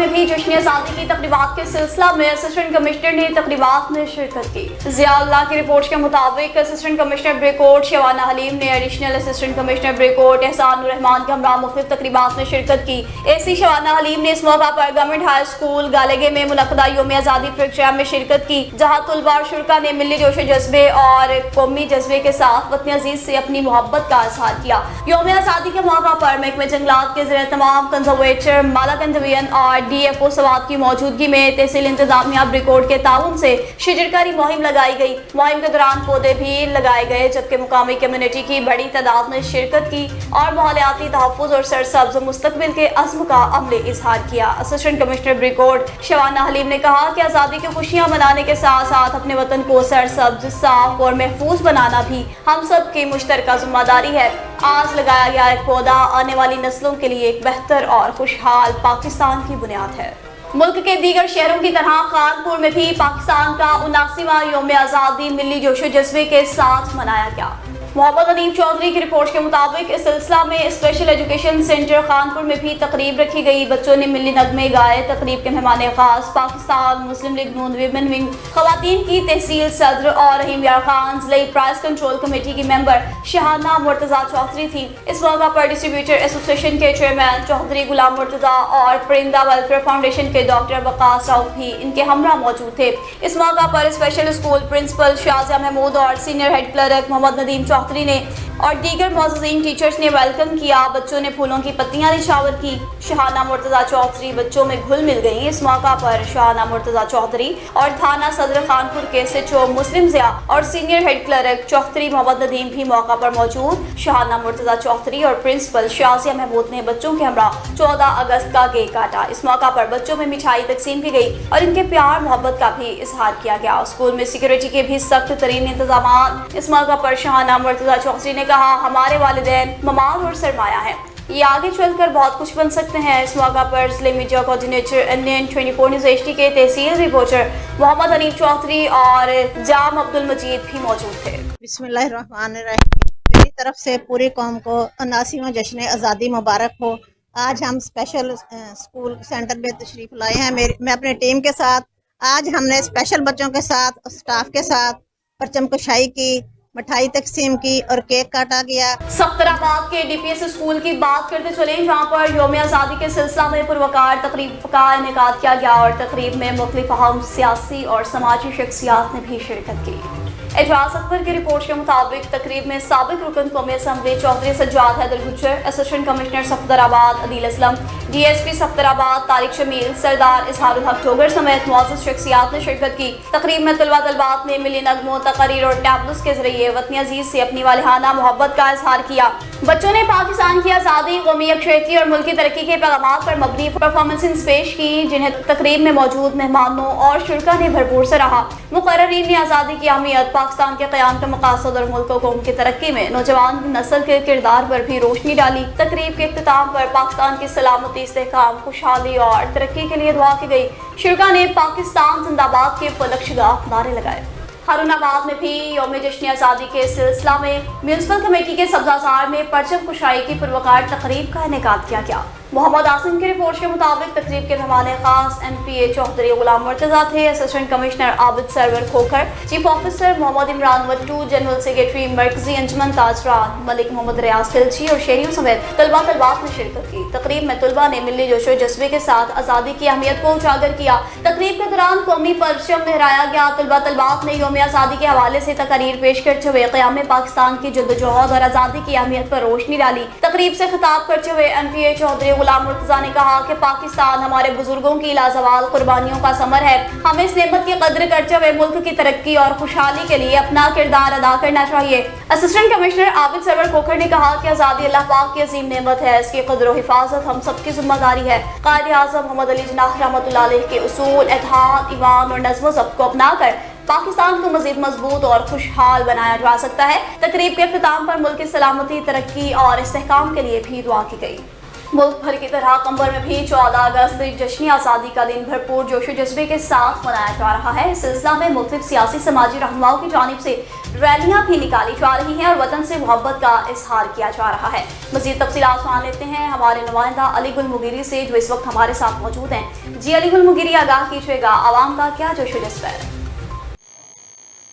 में भी जश्न आज़ादी की तकरीबात के सिलसिला में असिस्टेंट कमिश्नर ने तकरीबात में शिरकत की। ज़ियाउल्लाह की रिपोर्ट के मुताबिक असिस्टेंट कमिश्नर ब्रिकोट शबाना हलीम ने एडिशनल असिस्टेंट कमिश्नर ब्रिकोट एहसानुर रहमान के हमरा मुख्तलिफ तकरीबात में शिरकत की। AC शबाना हलीम ने इस मौका पर गवर्नमेंट हाई स्कूल गालेगे में मुनक्कदा यौम आज़ादी प्रोग्राम में शिरकत की, जहाँ तलबा और शुरा ने मिली जोश जज्बे और कौमी जज्बे के साथ वतन अजीज से अपनी मोहब्बत का इजहार किया। यौम आज़ादी के मौका पर महकमे जंगलात के ज़रिए तमाम कंजर्वेटर माला कंजवियन और DFO सवात की मौजूदगी में तहसील इंतजामिया ब्रिकोट के ताउन से शजरकारी मुहिम लगाई गई। मुहिम के दौरान पौधे भी लगाए गए, जबकि मुकामी कम्युनिटी की बड़ी तादाद ने शिरकत की और माहौलियाती तहफ़्फ़ुज़ और सरसब्ज़ मुस्तक़बिल के अज़्म का अमली इजहार किया। असिस्टेंट कमिश्नर ब्रिकोट शबाना हलीम ने कहा कि आज़ादी की खुशियाँ मनाने के साथ साथ अपने वतन को सरसब्ज़, साफ और महफूज बनाना भी हम सब की मुश्तरका जिम्मेदारी है। आज लगाया गया एक पौधा आने वाली नस्लों के लिए एक बेहतर और खुशहाल पाकिस्तान की बुनियाद है। मुल्क के दीगर शहरों की तरह कानपुर में भी पाकिस्तान का 79वां यौम आज़ादी मिली जोशो जज्बे के साथ मनाया गया। मोहम्मद अनीम चौधरी की रिपोर्ट के मुताबिक इस सिलसिला में स्पेशल एजुकेशन सेंटर कानपुर में भी तकरीब रखी गई। बच्चों ने मिली नगमे गाए। तकरीब के मेहमान खास Pakistan Muslim league Noon women wing खवातीन की तहसील सदर और रहीम यार खान जिला प्राइस कंट्रोल कमेटी की मेंबर शहाना मुर्तजा चौधरी थी। इस मौका पर डिस्ट्रीब्यूटर एसोसिएशन के चेयरमैन चौधरी गुलाम मुर्तजा और परिंदा वेलफेयर फाउंडेशन के डॉक्टर वकास राउफ भी इनके हमरा मौजूद थे। इस मौका पर special school principal Shazia Mahmood और senior head clerk Mohammad Nadeem Chaudhry ने और दीगर मौजूदीन टीचर्स ने वेलकम किया। बच्चों ने फूलों की पत्तियां निछावर की। शहाना मुर्तजा चौधरी बच्चों में घुल मिल गई। इस मौका पर शहाना मुर्तजा चौधरी और थाना सदर खानपुर के SHO मुस्लिम ज़िया और senior head clerk Chaudhry Mohammad Nadeem भी मौका पर मौजूद। शहाना मुर्तजा चौधरी और प्रिंसिपल शाजिया महमूद ने बच्चों के हमरा 14 अगस्त का केक काटा। इस मौका पर बच्चों में मिठाई तकसीम की गई और इनके प्यार मोहब्बत का भी इजहार किया गया। स्कूल में सिक्योरिटी के भी सख्त तरीन इंतजाम। इस मौका पर शहाना मुर्तजा चौधरी ने कहा, हमारे वालिदैन ममाल और सरमाया है, ये आगे चलकर बहुत कुछ बन सकते हैं। इस मौका पर जिले media coordinator NN 24 news HD के तहसील रिपोर्टर मोहम्मद अनीफ चौधरी और जाम अब्दुल मजीद भी मौजूद थे। बिस्मिल्लाहिर्रहमानिर्रहीम। मेरी तरफ से पूरी कौम को 79वां जश्न आज़ादी मुबारक हो। आज हम स्पेशल स्कूल सेंटर में तशरीफ़ लाए हैं मैं अपने टीम के साथ। आज हमने स्पेशल बच्चों के साथ स्टाफ के साथ परचम कुशाई की, मिठाई तकसीम की और केक काटा गया। सफ्तराबाद के DPS स्कूल की बात करते चले, जहाँ पर यौम आज़ादी के सिलसिला में पुरवकार तकरीब का इनेकाद किया गया और तकरीब में मुख्तलिफ अहम सियासी और समाजी शख्सियात ने भी शिरकत की। एजाज अकबर की रिपोर्ट के मुताबिक तकरीब में साबिक रुकन कौमी assembly Chaudhry Sajjad Haider Gujjar, assistant commissioner Safdarabad Adeel Aslam, DSP Safdarabad Tariq Shameel, Sardar Izharul Haq Thogar समेत मुअज़्ज़ज़ शख्सियात ने शिरकत की। तकरीब में तलबात ने मिली नगमों, तकारीर और टैबलोस के जरिए वतन अजीज से अपनी वालिहाना मोहब्बत का इजहार किया। बच्चों ने पाकिस्तान की आज़ादी, कौमी यकजहती और मुल्की तरक्की के पैगाम पर मबनी परफॉर्मेंसेस पेश की, जिन्हें तकरीब में मौजूद मेहमानों और शुरा ने भरपूर सराहा। मुकर्ररीन ने आज़ादी की अहमियत, पाकिस्तान के क़याम के मकासद और मुल्क कौम की तरक्की में नौजवान नस्ल के किरदार पर भी रोशनी डाली। तकरीब के इख्तिताम पर पाकिस्तान की सलामती, इस्तेहकाम, खुशहाली और तरक्की के लिए दुआ की गई। शुरा ने पाकिस्तान जिंदाबाद के फलकशगाह नारे लगाए। हारूनाबाद में भी यौम जश्न आज़ादी के सिलसिला में म्यूनसिपल कमेटी के सब्जाजार में परचम कुशाई की पुरवकार तकरीब का इनेकाद किया गया। मोहम्मद आसिम की रिपोर्ट के मुताबिक तकरीब के मेहमान खास MPA चौधरी गुलाम मुर्तजा थे, assistant commissioner Abid Sarwar Khokhar, chief officer Muhammad Imran Wattoo, general secretary Markazi Anjuman ताजरान Malik Mohammad रियाज खिलची और शहरियों समेत तलबात ने शिरकत की। तकरीब में तलबा ने मिली जोशो जज्बे के साथ आज़ादी की अहमियत को उजागर किया। तकरीब के दौरान कौमी परचम लहराया गया। तलबात ने यौम आज़ादी के हवाले से तकारीर पेश करते हुए क़याम पाकिस्तान की जद्दोजहद और आज़ादी की अहमियत पर रोशनी डाली। तकरीब से खिताब करते हुए MPA चौधरी गुलाम मुर्तजा ने कहा कि पाकिस्तान हमारे बुजुर्गों की लाजवाल कुर्बानियों का समर है। हमें इस नेमत की कद्र करते हुए मुल्क की तरक्की और खुशहाली के लिए अपना किरदार अदा करना चाहिए। असिस्टेंट कमिश्नर आबिद सरवर खोखर ने कहा कि आज़ादी अल्लाह पाक की अजीम नेमत है, इसकी कद्र और हिफाजत हम सबकी जिम्मेदारी है। कायद आज़म मोहम्मद अली जिन्नाह रहमतुल्लाह अलैह के उसूल, इत्तेहाद, ईमान और नज़्म व ज़ब्त को अपनाकर पाकिस्तान को मजीद मजबूत और खुशहाल बनाया जा सकता है। तकरीब के इख्तिताम पर मुल्क की सलामती, तरक्की और इस्तेहकाम के लिए भी दुआ की गई। मुल्क भर की तरह कंबर में भी 14 अगस्त जश्न आज़ादी का दिन भरपूर जोशो जज्बे के साथ मनाया जा रहा है। इस सिलसिला में मुख्तलिफ सियासी समाजी रहनुमाओं की जानिब से रैलियां भी निकाली जा रही हैं और वतन से मोहब्बत का इजहार किया जा रहा है। मज़ीद तफसीलात जान लेते हैं हमारे नुमाइंदा अली गुल मुगीरी से, जो इस वक्त हमारे साथ मौजूद हैं। जी अली गुल मुगीरी, आगाह कीजिएगा, आवाम का क्या जोशो जज्बा है?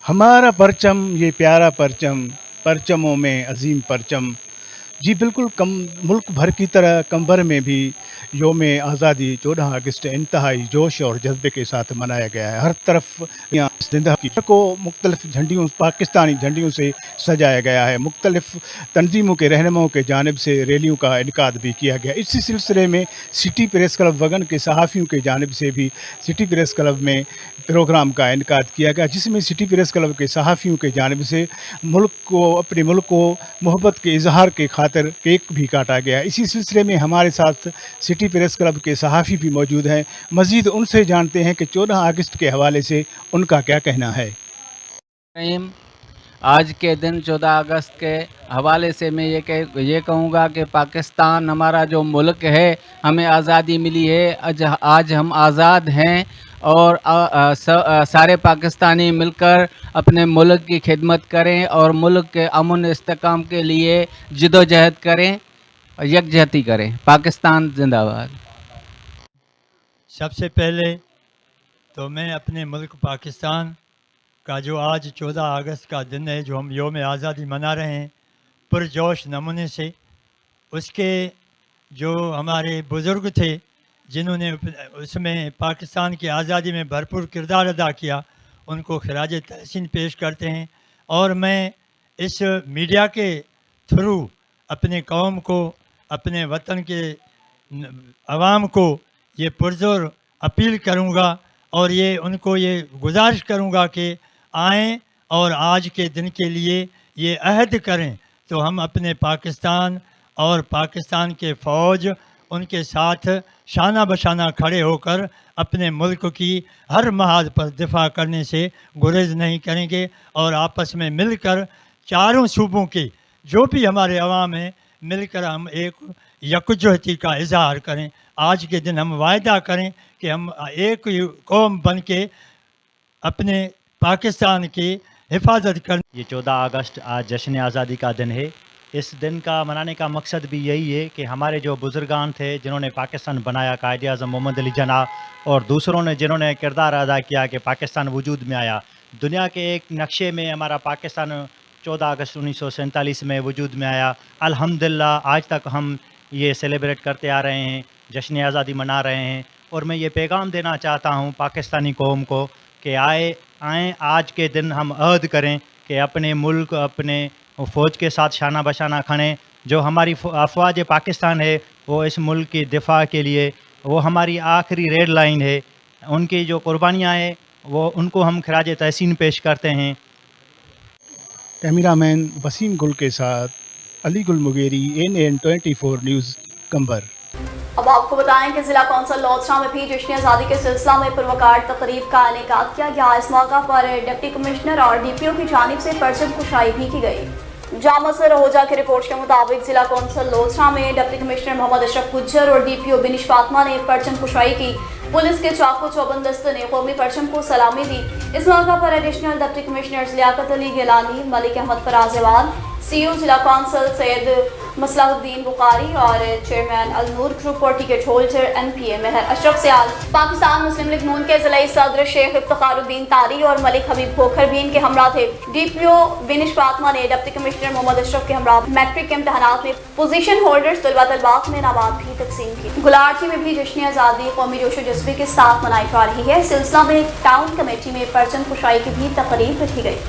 हमारा परचम, ये प्यारा परचम, परचमों में अजीम परचम। जी बिल्कुल, मुल्क भर की तरह कंबर में भी योम आज़ादी 14 अगस्त इंतहाई जोश और जज्बे के साथ मनाया गया है। हर तरफ यहाँ जिंदगी को मुख्तलिफ झंडियों, पाकिस्तानी झंडियों से सजाया गया है। मुख्तलिफ तंजीमों के रहनुमाओं के जानिब से रैलियों का इनकाद भी किया गया। इसी सिलसिले में सिटी प्रेस क्लब वगन के सहाफ़ियों के जानिब से भी सिटी प्रेस क्लब में प्रोग्राम का इनकाद किया गया, जिसमें सिटी प्रेस क्लब के सहाफ़ियों के जानिब से अपने मुल्क को मोहब्बत के इजहार के खातिर केक भी काटा गया। इसी सिलसिले में हमारे साथ सिटी प्रेस क्लब के सहाफ़ी भी मौजूद हैं। मज़ीद उनसे जानते हैं कि 14 अगस्त के हवाले से उनका क्या कहना है। आज के दिन 14 अगस्त के हवाले से मैं ये कहूँगा कि पाकिस्तान हमारा जो मुल्क है, हमें आज़ादी मिली है, आज हम आज़ाद हैं और सारे पाकिस्तानी मिलकर अपने मुल्क की खिदमत करें और मुल्क के अमन इस्तेकाम के लिए जिदोजहद करें, यकजहती करें। पाकिस्तान जिंदाबाद। सबसे पहले तो मैं अपने मुल्क पाकिस्तान का जो आज 14 अगस्त का दिन है, जो हम योम आज़ादी मना रहे हैं पुरजोश नमूने से, उसके जो हमारे बुज़ुर्ग थे जिन्होंने उसमें पाकिस्तान की आज़ादी में भरपूर किरदार अदा किया, उनको खिराज तहसीन पेश करते हैं। और मैं इस मीडिया के थ्रू अपने कौम को, अपने वतन के अवाम को ये पुरज़ोर अपील करूँगा और ये उनको ये गुजारिश करूँगा कि आएँ और आज के दिन के लिए ये अहद करें तो हम अपने पाकिस्तान और पाकिस्तान के फ़ौज उनके साथ शाना बशाना खड़े होकर अपने मुल्क की हर महाज पर दिफा करने से गुरेज नहीं करेंगे और आपस में मिलकर चारों सूबों के जो भी हमारे अवाम हैं, मिलकर हम एक यकजुहती का इजहार करें। आज के दिन हम वायदा करें कि हम एक कौम बन के अपने पाकिस्तान की हिफाजत करें। ये 14 अगस्त आज जश्न आज़ादी का दिन है। इस दिन का मनाने का मकसद भी यही है कि हमारे जो बुज़ुर्गान थे जिन्होंने पाकिस्तान बनाया, कायदे आज़म मोहम्मद अली जिन्ना और दूसरों ने जिन्होंने किरदार अदा किया कि पाकिस्तान वजूद में आया, दुनिया के एक नक्शे में हमारा पाकिस्तान 14 अगस्त 1947 में वजूद में आया। अल्हम्दुलिल्लाह आज तक हम ये सेलिब्रेट करते आ रहे हैं, जश्न आज़ादी मना रहे हैं। और मैं ये पैगाम देना चाहता हूँ पाकिस्तानी कौम को कि आएँ आज के दिन हम अहद करें कि अपने मुल्क, अपने फ़ौज के साथ शाना बशाना खड़ें। जो हमारी अफवाज पाकिस्तान है वो इस मुल्क की दिफा के लिए वो हमारी आखिरी रेड लाइन है। उनकी जो कुर्बानियाँ हैं वो उनको हम खिराज तहसीन पेश करते हैं। कैमरामैन वसीम गुल के साथ अली गुल मुगेरी, NN 24 न्यूज़ कंबर। अब आपको बताएं कि जिला कौंसिल लोधरा में भी जश्न आज़ादी के सिलसिला में पुरवकार तकरीब का इनेकाद किया गया। इस मौका पर डिप्टी कमिश्नर और DPO की जानिब से परचम कुशाई भी की गई। जामा से रहोजा की रिपोर्ट के मुताबिक जिला कौंसिल लोधरा में डिप्टी कमिश्नर मोहम्मद अशरफ गुज्जर और DPO बिनिश फातिमा ने परचम कुशाई की। पुलिस के चाको चौबंद दस्ते ने कौमी परचम को सलामी दी। इस मौका पर additional deputy commissioner Liaquat Ali Gilani, Malik Ahmed Farazwal, CO जिला कौंसिल सैयद मसलाहुद्दीन बुखारी और चेयरमैन अलनूर ग्रुप और ticket holder NPA Mehar Ashraf Sial, Pakistan Muslim league Noon के ज़िला सदर शेख इफ्तिखारुद्दीन तारी और मलिक हबीब खोखर भी इनके हमरा थे। DPO बिनिश फातिमा ने डिप्टी कमिश्नर मोहम्मद अशरफ के हमरा मैट्रिक के इम्तहानात में पोजीशन होल्डर्स तलबा तलबात में इनामात भी तकसीम की। गुलारची में भी जश्न आज़ादी कौमी जोशो जज्बे के साथ मनाई जा रही है। सिलसिला में टाउन कमेटी में परचम कुशाई की भी तकरीब रखी गई।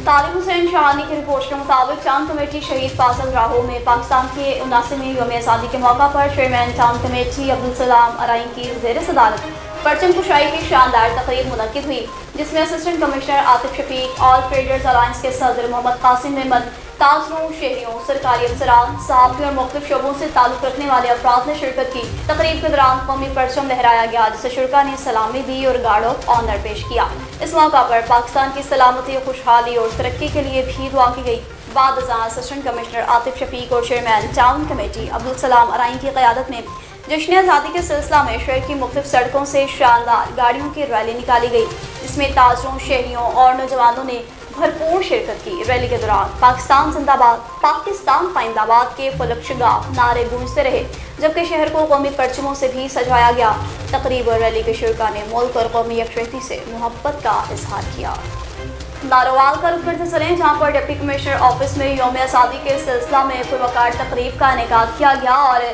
तारिक हुसैन शाहानी की रिपोर्ट के मुताबिक टाउन कमेटी शहीद फासल राहो में पाकिस्तान के 79वें यौम आज़ादी के मौका पर chairman town committee Abdul Salam Arain की ज़ेर सदारत परचम कुशाई की शानदार तकरीब मुनक्किद हुई, जिसमें assistant commissioner Atif Shafiq, all traders alliance के सदर मोहम्मद कासिम अहमद, ताजरों, शहरियों, सरकारी अफसरान, सहाफ़ी और मुख्तलिफ शोबों से ताल्लुक़ रखने वाले अफराद ने शिरकत की। तकरीब के दौरान कौमी परचम लहराया गया, जिसे शुरका ने सलामी दी और गार्ड ऑफ ऑनर पेश किया। इस मौका पर पाकिस्तान की सलामती, खुशहाली और तरक्की के लिए भी दुआ की गई। बाद अज़ां असिस्टेंट कमिश्नर आतिफ शफीक और chairman town committee Abdul Salam Arain की क़यादत में जश्न आज़ादी के सिलसिला में शहर की मुख्तलिफ सड़कों से शानदार गाड़ियों की रैली निकाली गई, जिसमें ताजरों, शहरियों और नौजवानों ने भरपूर शिरकत की। रैली के दौरान पाकिस्तान जिंदाबाद, पाकिस्तान पाइंदाबाद के फलकशगाह नारे गूंजते रहे, जबकि शहर को कौमी परचमों से भी सजाया गया। तकरीब और रैली के शुरका ने मुल्क और कौमी यकजहती से मोहब्बत का इजहार किया। नारोवाल का रुख करते चलें, जहाँ पर डिप्टी कमिश्नर ऑफिस में यौम आज़ादी के सिलसिला में पुरवकार तकरीब का इनेकाद किया गया और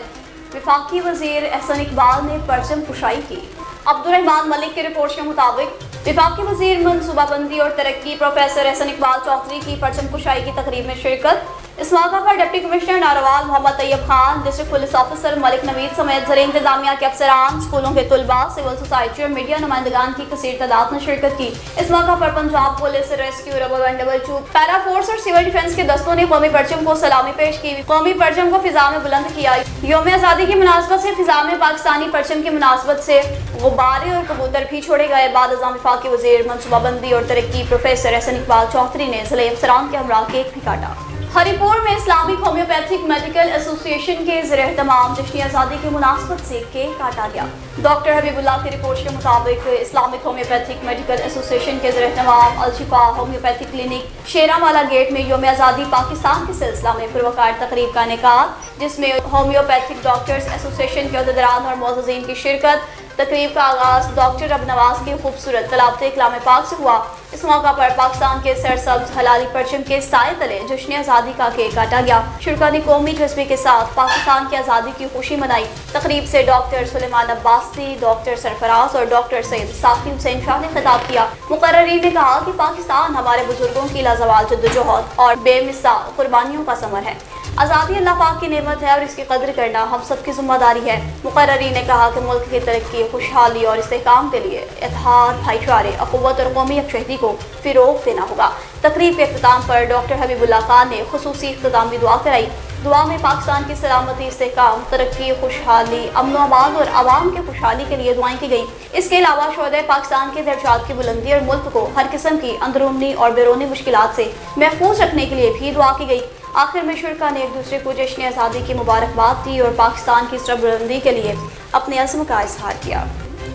वफाकी वज़ीर एहसन इकबाल ने परचम कुशाई की। अब्दुर्रहमान मलिक की रिपोर्ट के मुताबिक वफाकी वज़ीर मनसूबाबंदी और तरक्की प्रोफेसर एहसन इकबाल चौधरी की परचम कुशाई की तकरीब में शिरकत। इस मौका पर deputy commissioner Narowal Mohammad Tayyab Khan, district police officer Malik Naveed समेत ज़र इंतजामिया के अफसरान, स्कूलों के तलबा, सिविल सोसाइटी और मीडिया नुमाइंदगान की कसीर तादाद ने शिरकत की। इस मौका पर पंजाब पुलिस, रेस्क्यू, रबर 122, पैरा फोर्स और सिविल डिफेंस के दस्तों ने कौमी परचम को सलामी पेश की। कौमी परचम को फिजा में बुलंद किया। यौम आज़ादी की मुनासबत से फिजा में पाकिस्तानी परचम की मुनासबत से गुब्बारे और कबूतर भी छोड़े गए। बाद अज़ां वफाकी वज़ीर मनसूबाबंदी और तरक्की प्रोफेसर एहसन इकबाल चौधरी ने ज़िले अफसरान के हमरा केक भी काटा। हरिपुर में इस्लामिक होम्योपैथिक मेडिकल एसोसिएशन के ज़ेर-ए-एहतमाम जश्न आज़ादी की मुनासबत से केक काटा गया। डॉक्टर हबीबुल्लाह की रिपोर्ट के मुताबिक इस्लामिक होम्योपैथिक मेडिकल एसोसिएशन के ज़ेर-ए-एहतमाम अल-शिफा होम्योपैथिक क्लिनिक शेरावाला गेट में यौम आज़ादी पाकिस्तान के सिलसिला में पुरवकार तकरीब का इनेकाद, जिसमें होम्योपैथिक डॉक्टर्स एसोसिएशन के अहदेदारान और मोअज़्ज़िज़ीन की शिरकत। तकरीब का आगाज़ डॉक्टर अब नवाज की खूबसूरत तलावत कलाम पाक से हुआ। इस मौका पर पाकिस्तान के सरसब्ज हलाली परचम के साए तले जश्न आज़ादी का केक काटा गया। शुरका ने कौमी जज्बे के साथ पाकिस्तान की आज़ादी की खुशी मनाई। तकरीब से डॉक्टर सुलेमान अब्बासी, डॉक्टर सरफराज और डॉक्टर सैयद साफी हुसैन शाह ने खिताब किया। मुकर्ररीन ने कहा कि पाकिस्तान हमारे बुजुर्गों की लाजवाल जद्दोजहद और बेमिसाल कुर्बानियों का समर है। आज़ादी अल्लाह पाक की नेमत है और इसकी कदर करना हम सबकी जिम्मेदारी है। मुकर्ररीन ने कहा कि मुल्क की तरक्की, खुशहाली और इस्तेहकाम के लिए इत्तेहाद, भाईचारे, अखुव्वत और कौमी यकजहती को फ़िरोग़ देना होगा। तकरीब के इख्तिताम पर डॉक्टर हबीबुल्लाह खान ने खुसूसी इख्तितामी दुआ कराई। दुआ में पाकिस्तान की सलामती, इस्तेहकाम, तरक्की, खुशहाली, अमन अमान और आवाम की खुशहाली के लिए दुआएं की गई। इसके अलावा शोहदे पाकिस्तान के दर्जात की बुलंदी और मुल्क को हर किस्म की अंदरूनी और बैरूनी मुश्किलात से महफूज रखने के लिए भी दुआ की गई। आखिर में शुरका ने एक दूसरे को जश्न आज़ादी की मुबारकबाद दी और पाकिस्तान की सरबुलंदी के लिए अपने अज़्म का इजहार किया।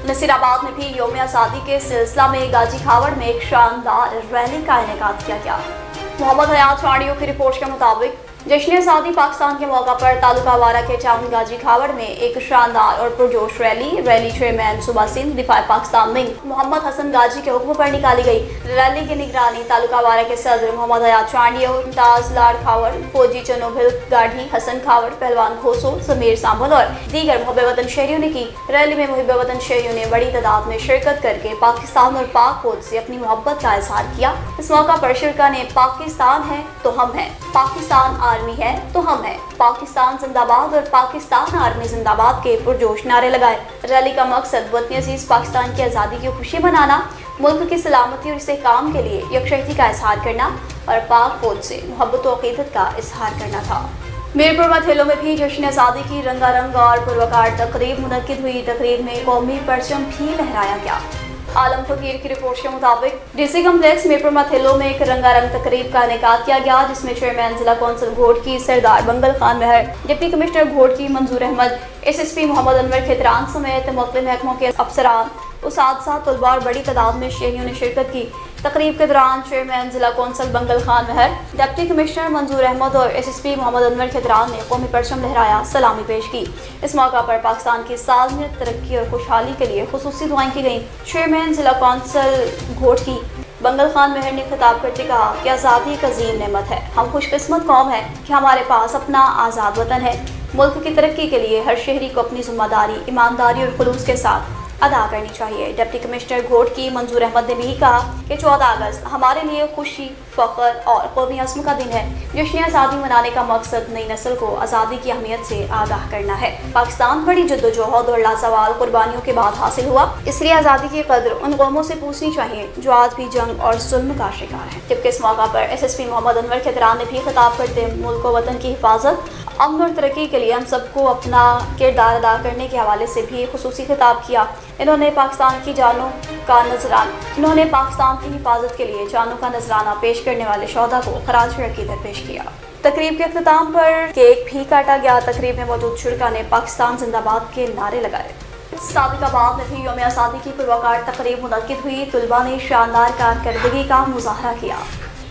नसीराबाद में भी यौम आज़ादी के सिलसिला में गाजी खावड़ में एक शानदार रैली का इनेकाद किया गया। मोहम्मद हयात चांडियों की रिपोर्ट के मुताबिक जश्न आज़ादी पाकिस्तान के मौका पर तालुका वारा के टाउन गाजी खावड़ में एक शानदार और पुरजोश रैली चेयरमैन सूबा सिंध दिफा पाकिस्तान विंग मोहम्मद हसन गाजी के हुक्म पर निकाली गई। रैली की निगरानी तालुका वारा के सदर मोहम्मद हयात चांडियो, मुमताज लाड खावड़, फौजी चनोभिल गाढ़ी, हसन खावड़, पहलवान खोसो, समीर सांभल और दीगर मुहब्बे वतन शहरियों ने की। रैली में मुहब्बे वतन शहरियों ने बड़ी तादाद में शिरकत करके पाकिस्तान और पाक फौज से अपनी मोहब्बत का इजहार किया। इस मौका पर शिरका ने पाकिस्तान है तो हम हैं, पाकिस्तान आर्मी है तो हम हैं, पाकिस्तान जिंदाबाद और पाकिस्तान आर्मी जिंदाबाद के पुरजोश नारे लगाए। रैली का मकसद वतन अजीज पाकिस्तान की आज़ादी की खुशी मनाना, मुल्क की सलामती और इस्तेहकाम के लिए यकजहती का इजहार करना और पाक फौज से मोहब्बत और अक़ीदत का इजहार करना था। मीरपुर मथेलो में भी जश्न आज़ादी की रंगारंग और पुरवकार तकरीब मुनक्किद हुई। तकरीब में कौमी परचम भी लहराया गया। आलम फकीर की रिपोर्ट के मुताबिक डीसी कम्प्लेक्स मीरपुर मथेलो में एक रंगारंग तकरीब का इनेकाद किया गया, जिसमें चेयरमैन जिला कौंसिल घोटकी सरदार बंगल खान महर, डिप्टी कमिश्नर घोटकी मंजूर अहमद, SSP मोहम्मद अनवर खेतरान समेत मुख्तलिफ महकमों के अफसरान, उसातिज़ा, तलबा और बड़ी तादाद में शहरियों ने शिरकत की। तकरीब के दौरान चेयरमैन जिला कौंसिल बंगल खान महर, डिप्टी कमिश्नर मंजूर अहमद और SSP मोहम्मद अनवर खेतरान ने कौमी परचम लहराया, सलामी पेश की। इस मौका पर पाकिस्तान की सालमियत, तरक्की और खुशहाली के लिए खुसूसी दुआएं की गईं। चेयरमैन जिला कौंसिल घोटकी बंगल खान महर ने खिताब करते कहा कि आज़ादी एक अजीम नेमत है। हम खुशकिस्मत कौम है कि हमारे पास अपना आज़ाद वतन है। मुल्क की तरक्की के लिए हर शहरी को अपनी जिम्मेदारी, ईमानदारी और खुलूस के साथ अदा करनी चाहिए। डिप्टी कमिश्नर घोटकी मंजूर अहमद ने भी कहा कि 14 अगस्त हमारे लिए खुशी, फ़ख्र और कौमी अज़्म का दिन है। जश्न आज़ादी मनाने का मकसद नई नस्ल को आज़ादी की अहमियत से आगाह करना है। पाकिस्तान बड़ी जद्दोजहद और लाजवाल कुर्बानियों के बाद हासिल हुआ, इसलिए आज़ादी की कदर उन कौमों से पूछनी चाहिए जो आज भी जंग और जुल्म का शिकार है। जबकि इस मौका पर SSP मोहम्मद अनवर खेतरान ने भी खिताब करते मुल्क व वतन की हिफाजत, अमन और तरक्की के लिए हम सबको अपना किरदार अदा करने के हवाले से भी खुसूसी खिताब किया। इन्होंने पाकिस्तान की जानों का नजराना। उन्होंने पाकिस्तान की हिफाजत के लिए जानों का नजराना पेश करने वाले शोहदा को खराज अकीदत पेश किया। तकरीब के अख्ताम पर केक भी काटा गया। तकरीब में मौजूद शुरका ने पाकिस्तान जिंदाबाद के नारे लगाए। सादिकाबाद में भी यौम आज़ादी की पुरवकार तकरीब मुनक्किद हुई। तुलबा ने शानदार कारकर्दगी का मुजाहरा किया।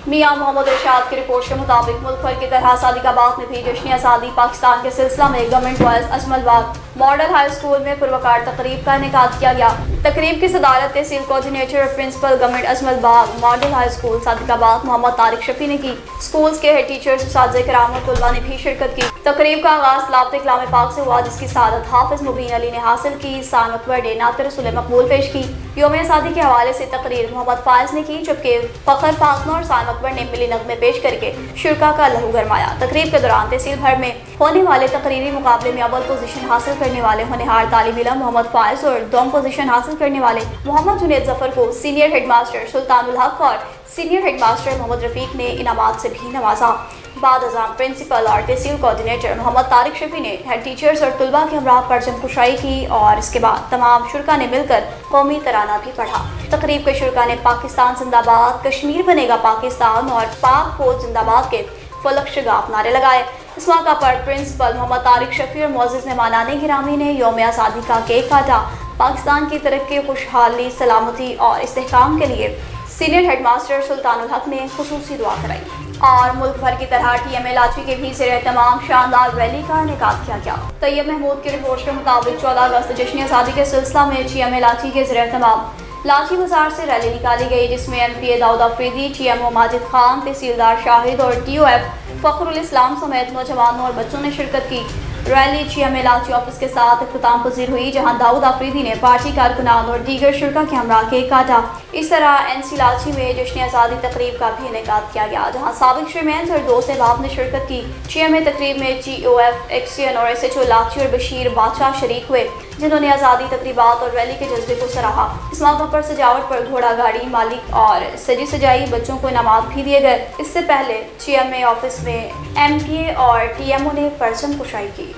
मियां मोहम्मद इरशाद की रिपोर्ट के मुताबिक मुल्क भर की तरह सादिकाबाद में भी जश्न आज़ादी पाकिस्तान के सिलसिला में government boys Ajmal Bagh model high school में पुरवकार तकरीब का इनेकाद किया गया। तकरीब की सदारत तहसील कोऑर्डिनेटर और principal government Ajmal Bagh model high school Sadiqabad Mohammad Tariq Shafi ने की। स्कूल्स के हेड टीचर्स उस्ताद कराम और तुलबा ने भी शिरकत की। तकरीब का आगाज लाफ्ते कलाम पाक से हुआ, जिसकी सादत हाफिज मुबीन अली ने हासिल की। सान अकबर ने नात रसूल मकबूल पेश की। यौम आज़ादी के हवाले से तकरीर मोहम्मद फायज ने की, जबकि फखर फातमा और सान अकबर ने मिली नगमे पेश करके शुरका का लहू गरमाया। तकरीब के दौरान तहसील भर में होने वाले तकरीरी मुकाबले में अव्वल पोजीशन हासिल करने वाले होनहार तालिब इल्म मोहम्मद फायज और दोम पोजीशन हासिल करने वाले मोहम्मद जुनैद जफर को सीनियर हेडमास्टर सुल्तानुल हक और सीनियर हेडमास्टर मोहम्मद रफीक ने इनामात से भी नवाजा। बाद अज़ाम प्रिंसिपल और तहसील कोऑर्डिनेटर मोहम्मद तारिक शफी ने हेड टीचर्स और तुलबा के हमरा परचम कुशाई की और इसके बाद तमाम शुरका ने मिलकर कौमी तराना भी पढ़ा। तकरीब के शुरका ने पाकिस्तान जिंदाबाद, कश्मीर बनेगा पाकिस्तान और पाक फौज जिंदाबाद के फलक शगाफ नारे लगाए। इस मौका पर प्रिंसिपल मोहम्मद तारिक शफी और मोअज़्ज़िज़ मेहमानाने गिरामी ने यौम आज़ादी का केक काटा। पाकिस्तान की तरक्की, खुशहाली, सलामती और इस्तेहकाम के लिए सीनियर हेडमास्टर सुल्तानुल हक ने खुसूसी दुआ कराई। और मुल्क भर की तरह TMA लाची के भी ज़ेर तमाम शानदार रैली का इनेकाद किया गया। तैयब महमूद की रिपोर्ट के मुताबिक 14 अगस्त जश्न आज़ादी के सिलसिला में TMA लाची के ज़ेर तमाम लाची बाजार से रैली निकाली गई, जिसमें MPA दाऊद अफरीदी, TMO माजिद खान, तहसीलदार शाहिद और TOF फखरुल इस्लाम समेत नौजवानों और बच्चों ने शिरकत की। रैली TMA लाची ऑफिस के साथ इख्तिताम पजीर हुई, जहां दाऊद अफरीदी ने पार्टी कारकुनान और दीगर शुरका के हमरा केक काटा। इस तरह NC लाची में जश्न आज़ादी तकरीब का भी इनेकाद किया गया, जहां साबिक चेयरमैन और दोस्त अहबाब ने शिरकत की। TMA तकरीब में GOF, एक्सियन और SHO लाची और बशीर बादशाह शरीक हुए, जिन्होंने आज़ादी तकरीबात और रैली के जज्बे को सराहा। इस मौका पर सजावट पर घोड़ा गाड़ी मालिक और सजी सजाई बच्चों को इनामात भी दिए गए। इससे पहले TMA ऑफिस में MPA और TMO ने परचम कुशाई की।